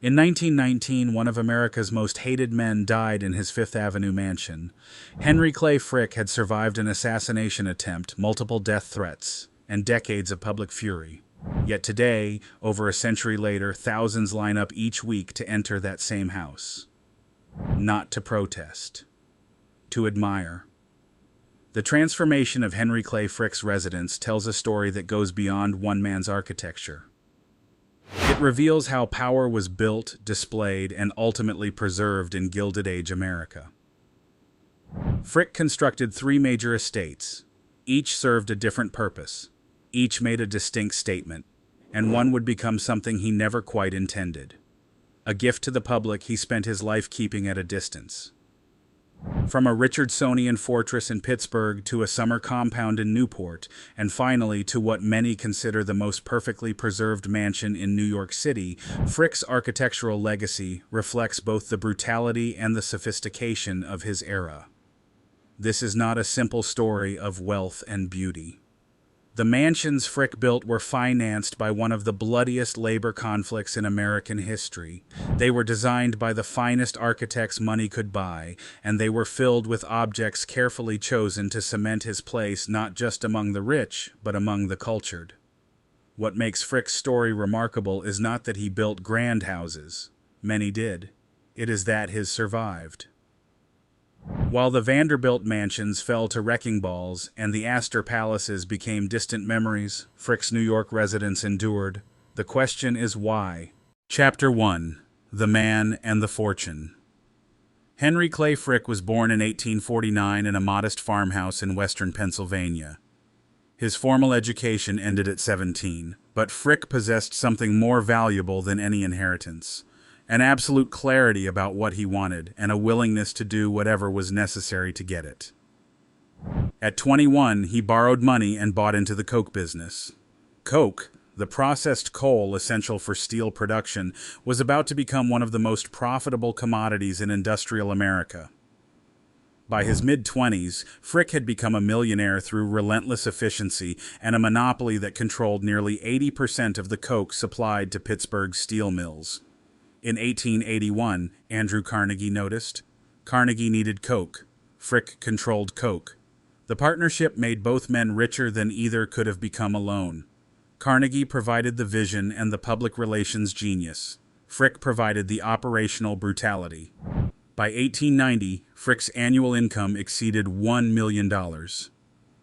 In 1919, one of America's most hated men died in his Fifth Avenue mansion. Henry Clay Frick had survived an assassination attempt, multiple death threats, and decades of public fury. Yet today, over a century later, thousands line up each week to enter that same house. Not to protest, to admire. The transformation of Henry Clay Frick's residence tells a story that goes beyond one man's architecture. It reveals how power was built, displayed, and ultimately preserved in Gilded Age America. Frick constructed 3 major estates. Each served a different purpose. Each made a distinct statement, and one would become something he never quite intended. A gift to the public he spent his life keeping at a distance. From a Richardsonian fortress in Pittsburgh to a summer compound in Newport, and finally to what many consider the most perfectly preserved mansion in New York City, Frick's architectural legacy reflects both the brutality and the sophistication of his era. This is not a simple story of wealth and beauty. The mansions Frick built were financed by one of the bloodiest labor conflicts in American history. They were designed by the finest architects money could buy, and they were filled with objects carefully chosen to cement his place not just among the rich, but among the cultured. What makes Frick's story remarkable is not that he built grand houses. Many did. It is that his survived. While the Vanderbilt mansions fell to wrecking balls and the Astor palaces became distant memories, Frick's New York residence endured. The question is why? Chapter 1. The Man and the Fortune. Henry Clay Frick was born in 1849 in a modest farmhouse in western Pennsylvania. His formal education ended at 17, but Frick possessed something more valuable than any inheritance. An absolute clarity about what he wanted, and a willingness to do whatever was necessary to get it. At 21, he borrowed money and bought into the coke business. Coke, the processed coal essential for steel production, was about to become one of the most profitable commodities in industrial America. By his mid-20s, Frick had become a millionaire through relentless efficiency and a monopoly that controlled nearly 80% of the coke supplied to Pittsburgh's steel mills. In 1881, Andrew Carnegie noticed. Carnegie needed coke. Frick controlled coke. The partnership made both men richer than either could have become alone. Carnegie provided the vision and the public relations genius. Frick provided the operational brutality. By 1890, Frick's annual income exceeded $1 million.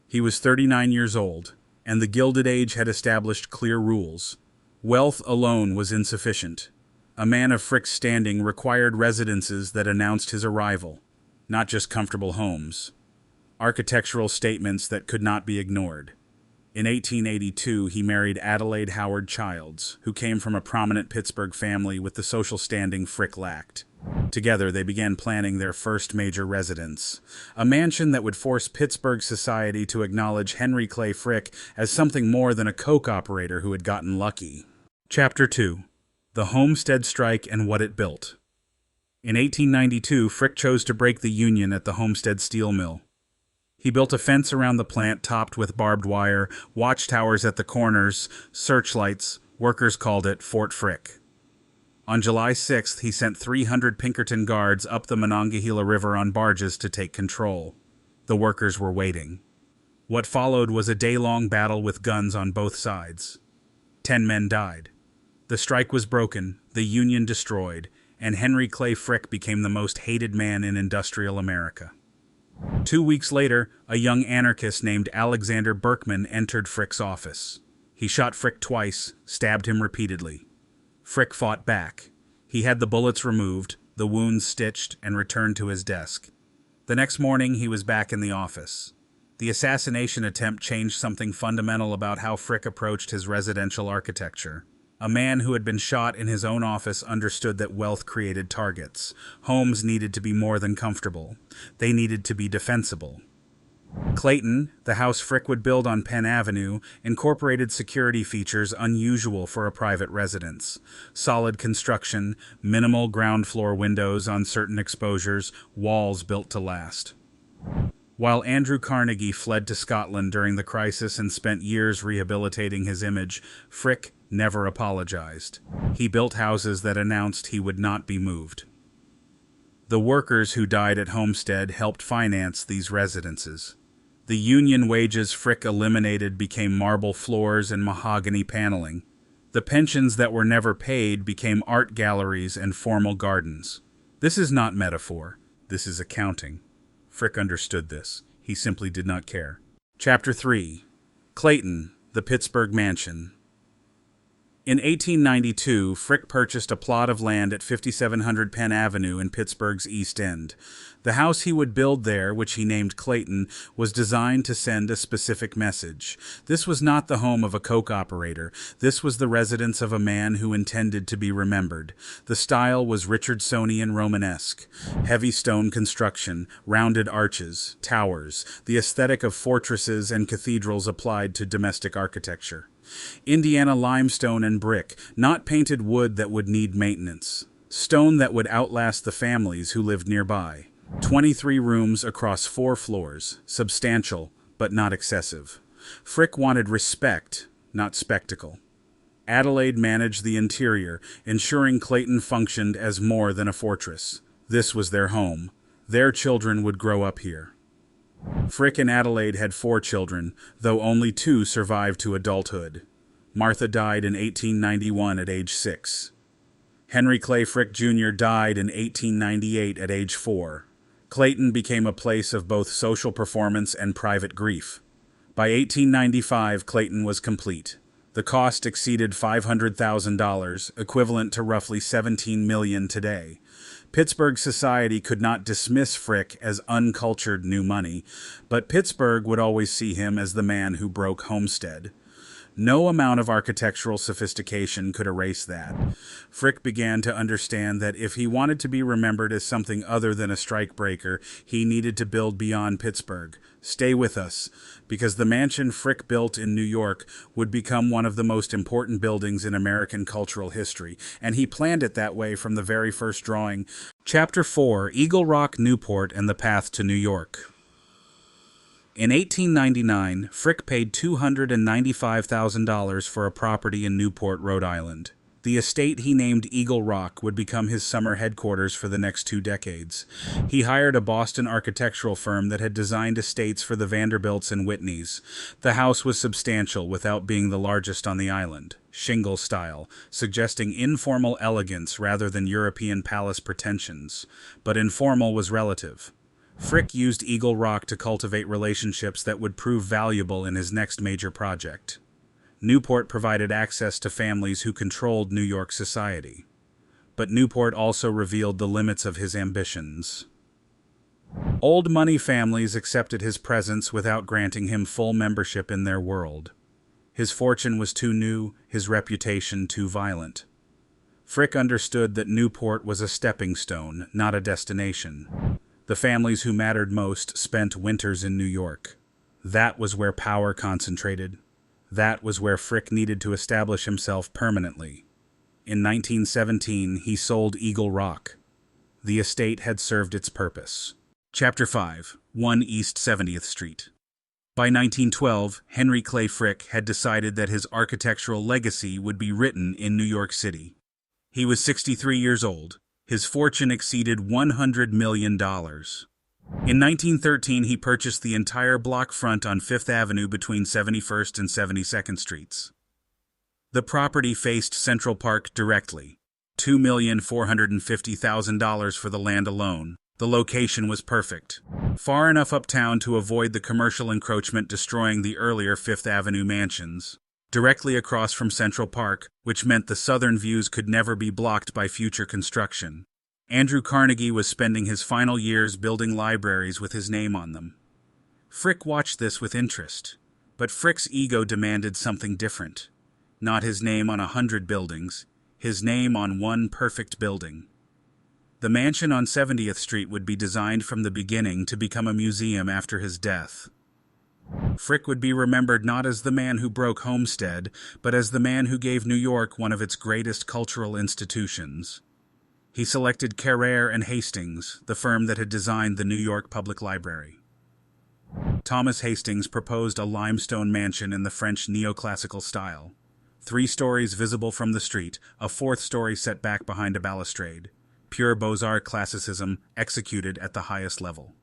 He was 39 years old, and the Gilded Age had established clear rules. Wealth alone was insufficient. A man of Frick's standing required residences that announced his arrival, not just comfortable homes. Architectural statements that could not be ignored. In 1882, he married Adelaide Howard Childs, who came from a prominent Pittsburgh family with the social standing Frick lacked. Together, they began planning their first major residence, a mansion that would force Pittsburgh society to acknowledge Henry Clay Frick as something more than a coke operator who had gotten lucky. Chapter 2. The Homestead Strike and What It Built. In 1892, Frick chose to break the union at the Homestead Steel Mill. He built a fence around the plant topped with barbed wire, watchtowers at the corners, searchlights. Workers called it Fort Frick. On July 6th, he sent 300 Pinkerton guards up the Monongahela River on barges to take control. The workers were waiting. What followed was a day-long battle with guns on both sides. 10 men died. The strike was broken, the Union destroyed, and Henry Clay Frick became the most hated man in industrial America. 2 weeks later, a young anarchist named Alexander Berkman entered Frick's office. He shot Frick twice, stabbed him repeatedly. Frick fought back. He had the bullets removed, the wounds stitched, and returned to his desk. The next morning, he was back in the office. The assassination attempt changed something fundamental about how Frick approached his residential architecture. A man who had been shot in his own office understood that wealth created targets. Homes needed to be more than comfortable. They needed to be defensible. Clayton, the house Frick would build on Penn Avenue, incorporated security features unusual for a private residence. Solid construction, minimal ground floor windows on certain exposures, walls built to last. While Andrew Carnegie fled to Scotland during the crisis and spent years rehabilitating his image, Frick never apologized. He built houses that announced he would not be moved. The workers who died at Homestead helped finance these residences. The union wages Frick eliminated became marble floors and mahogany paneling. The pensions that were never paid became art galleries and formal gardens. This is not metaphor. This is accounting. Frick understood this. He simply did not care. Chapter 3. Clayton, the Pittsburgh Mansion. In 1892, Frick purchased a plot of land at 5700 Penn Avenue in Pittsburgh's East End. The house he would build there, which he named Clayton, was designed to send a specific message. This was not the home of a coke operator. This was the residence of a man who intended to be remembered. The style was Richardsonian Romanesque. Heavy stone construction, rounded arches, towers, the aesthetic of fortresses and cathedrals applied to domestic architecture. Indiana limestone and brick, not painted wood that would need maintenance. Stone that would outlast the families who lived nearby. 23 rooms across 4 floors, substantial, but not excessive. Frick wanted respect, not spectacle. Adelaide managed the interior, ensuring Clayton functioned as more than a fortress. This was their home. Their children would grow up here. Frick and Adelaide had 4 children, though only 2 survived to adulthood. Martha died in 1891 at age 6. Henry Clay Frick Jr. died in 1898 at age 4. Clayton became a place of both social performance and private grief. By 1895, Clayton was complete. The cost exceeded $500,000, equivalent to roughly $17 million today. Pittsburgh society could not dismiss Frick as uncultured new money, but Pittsburgh would always see him as the man who broke Homestead. No amount of architectural sophistication could erase that. Frick began to understand that if he wanted to be remembered as something other than a strikebreaker, he needed to build beyond Pittsburgh. Stay with us, because the mansion Frick built in New York would become one of the most important buildings in American cultural history, and he planned it that way from the very first drawing. Chapter 4. Eagle Rock, Newport, and the Path to New York. In 1899, Frick paid $295,000 for a property in Newport, Rhode Island. The estate he named Eagle Rock would become his summer headquarters for the next 2 decades. He hired a Boston architectural firm that had designed estates for the Vanderbilts and Whitneys. The house was substantial without being the largest on the island, shingle style, suggesting informal elegance rather than European palace pretensions. But informal was relative. Frick used Eagle Rock to cultivate relationships that would prove valuable in his next major project. Newport provided access to families who controlled New York society. But Newport also revealed the limits of his ambitions. Old money families accepted his presence without granting him full membership in their world. His fortune was too new, his reputation too violent. Frick understood that Newport was a stepping stone, not a destination. The families who mattered most spent winters in New York. That was where power concentrated. That was where Frick needed to establish himself permanently. In 1917, he sold Eagle Rock. The estate had served its purpose. Chapter 5. 1 East 70th Street. By 1912, Henry Clay Frick had decided that his architectural legacy would be written in New York City. He was 63 years old. His fortune exceeded $100 million. In 1913, he purchased the entire block front on Fifth Avenue between 71st and 72nd Streets. The property faced Central Park directly, $2,450,000 for the land alone. The location was perfect, far enough uptown to avoid the commercial encroachment destroying the earlier Fifth Avenue mansions. Directly across from Central Park, which meant the southern views could never be blocked by future construction. Andrew Carnegie was spending his final years building libraries with his name on them. Frick watched this with interest, but Frick's ego demanded something different. Not his name on 100 buildings, his name on one perfect building. The mansion on 70th Street would be designed from the beginning to become a museum after his death. Frick would be remembered not as the man who broke Homestead, but as the man who gave New York one of its greatest cultural institutions. He selected Carrere and Hastings, the firm that had designed the New York Public Library. Thomas Hastings proposed a limestone mansion in the French neoclassical style. 3 stories visible from the street, a 4th story set back behind a balustrade. Pure Beaux-Arts classicism executed at the highest level.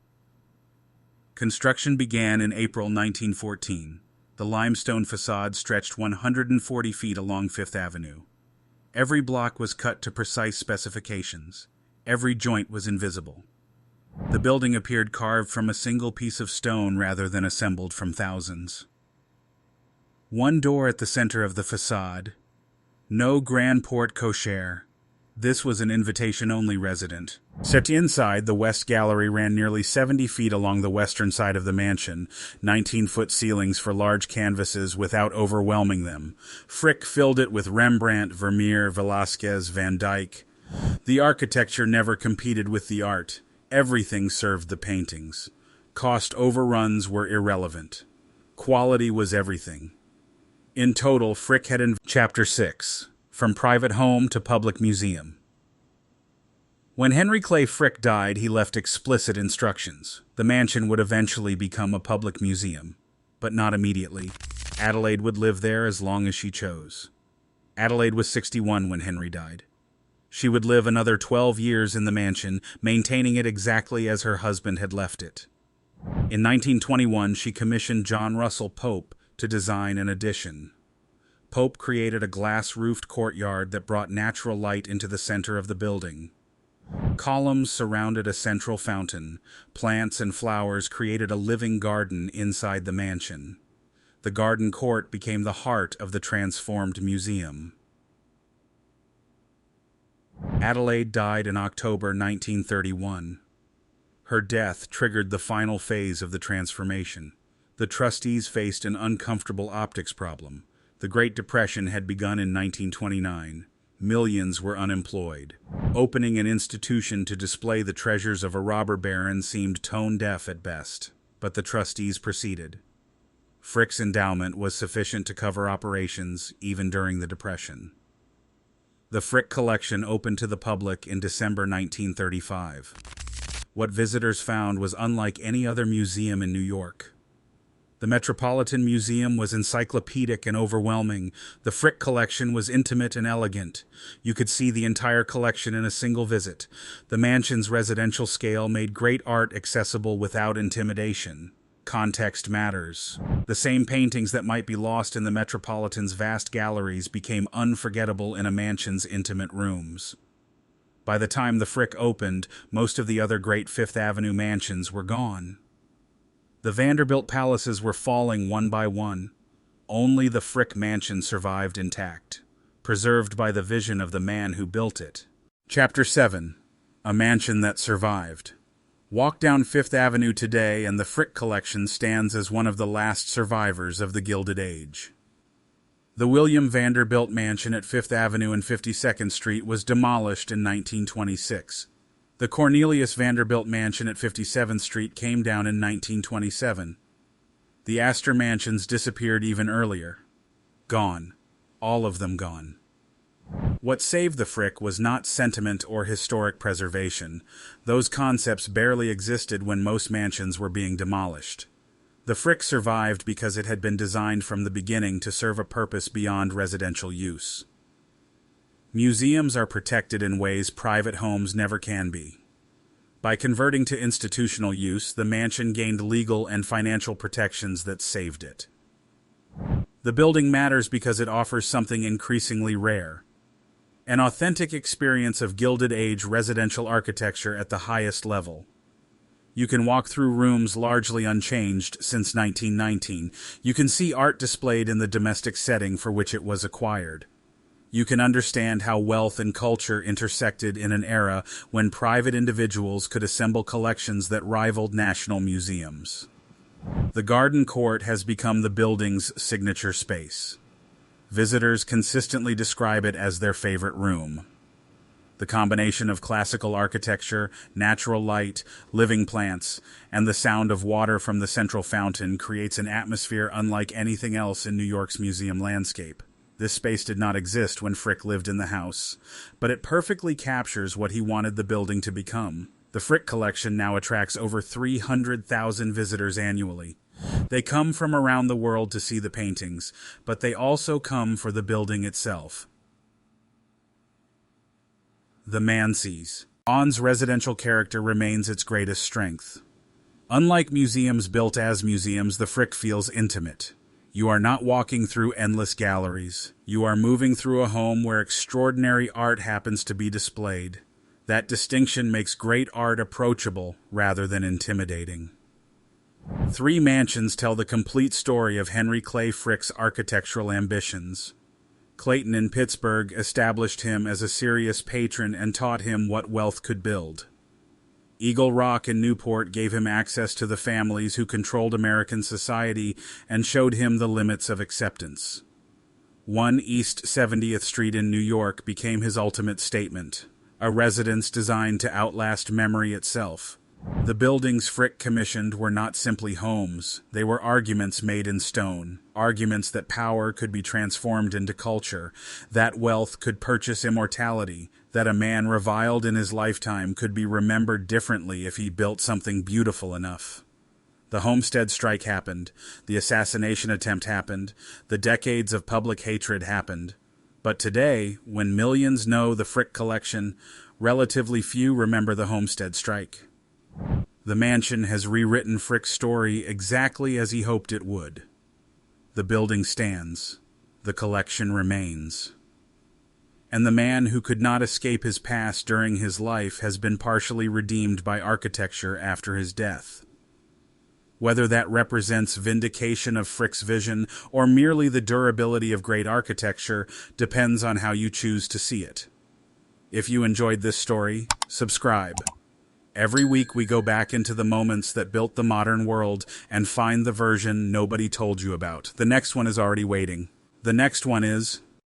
Construction began in April 1914. The limestone facade stretched 140 feet along Fifth Avenue. Every block was cut to precise specifications. Every joint was invisible. The building appeared carved from a single piece of stone rather than assembled from thousands. One door at the center of the facade. No grand porte cochere. This was an invitation-only resident. Set inside, the West Gallery ran nearly 70 feet along the western side of the mansion, 19-foot ceilings for large canvases without overwhelming them. Frick filled it with Rembrandt, Vermeer, Velázquez, Van Dyck. The architecture never competed with the art. Everything served the paintings. Cost overruns were irrelevant. Quality was everything. In total, Frick had Chapter 6. From Private Home to Public Museum. When Henry Clay Frick died, he left explicit instructions. The mansion would eventually become a public museum, but not immediately. Adelaide would live there as long as she chose. Adelaide was 61 when Henry died. She would live another 12 years in the mansion, maintaining it exactly as her husband had left it. In 1921, she commissioned John Russell Pope to design an addition. Pope created a glass-roofed courtyard that brought natural light into the center of the building. Columns surrounded a central fountain. Plants and flowers created a living garden inside the mansion. The garden court became the heart of the transformed museum. Adelaide died in October 1931. Her death triggered the final phase of the transformation. The trustees faced an uncomfortable optics problem. The Great Depression had begun in 1929. Millions were unemployed. Opening an institution to display the treasures of a robber baron seemed tone-deaf at best, but the trustees proceeded. Frick's endowment was sufficient to cover operations even during the Depression. The Frick collection opened to the public in December 1935. What visitors found was unlike any other museum in New York. The Metropolitan Museum was encyclopedic and overwhelming. The Frick collection was intimate and elegant. You could see the entire collection in a single visit. The mansion's residential scale made great art accessible without intimidation. Context matters. The same paintings that might be lost in the Metropolitan's vast galleries became unforgettable in a mansion's intimate rooms. By the time the Frick opened, most of the other great Fifth Avenue mansions were gone. The Vanderbilt palaces were falling one by one. Only the Frick mansion survived intact, preserved by the vision of the man who built it. Chapter 7. A Mansion That Survived. Walk down Fifth Avenue today and the Frick collection stands as one of the last survivors of the Gilded Age. The William Vanderbilt mansion at Fifth Avenue and 52nd Street was demolished in 1926. The Cornelius Vanderbilt mansion at 57th Street came down in 1927. The Astor mansions disappeared even earlier. Gone. All of them gone. What saved the Frick was not sentiment or historic preservation. Those concepts barely existed when most mansions were being demolished. The Frick survived because it had been designed from the beginning to serve a purpose beyond residential use. Museums are protected in ways private homes never can be. By converting to institutional use, the mansion gained legal and financial protections that saved it. The building matters because it offers something increasingly rare: an authentic experience of Gilded Age residential architecture at the highest level. You can walk through rooms largely unchanged since 1919. You can see art displayed in the domestic setting for which it was acquired. You can understand how wealth and culture intersected in an era when private individuals could assemble collections that rivaled national museums. The garden court has become the building's signature space. Visitors consistently describe it as their favorite room. The combination of classical architecture, natural light, living plants, and the sound of water from the central fountain creates an atmosphere unlike anything else in New York's museum landscape. This space did not exist when Frick lived in the house, but it perfectly captures what he wanted the building to become. The Frick collection now attracts over 300,000 visitors annually. They come from around the world to see the paintings, but they also come for the building itself. The Manses. On's residential character remains its greatest strength. Unlike museums built as museums, the Frick feels intimate. You are not walking through endless galleries. You are moving through a home where extraordinary art happens to be displayed. That distinction makes great art approachable rather than intimidating. 3 mansions tell the complete story of Henry Clay Frick's architectural ambitions. Clayton in Pittsburgh established him as a serious patron and taught him what wealth could build. Eagle Rock in Newport gave him access to the families who controlled American society and showed him the limits of acceptance. 1 East 70th Street in New York became his ultimate statement, a residence designed to outlast memory itself. The buildings Frick commissioned were not simply homes, they were arguments made in stone, arguments that power could be transformed into culture, that wealth could purchase immortality, that a man reviled in his lifetime could be remembered differently if he built something beautiful enough. The Homestead strike happened, the assassination attempt happened, the decades of public hatred happened. But today, when millions know the Frick collection, relatively few remember the Homestead strike. The mansion has rewritten Frick's story exactly as he hoped it would. The building stands. The collection remains. And the man who could not escape his past during his life has been partially redeemed by architecture after his death. Whether that represents vindication of Frick's vision or merely the durability of great architecture depends on how you choose to see it. If you enjoyed this story, subscribe. Every week we go back into the moments that built the modern world and find the version nobody told you about. The next one is already waiting. The next one is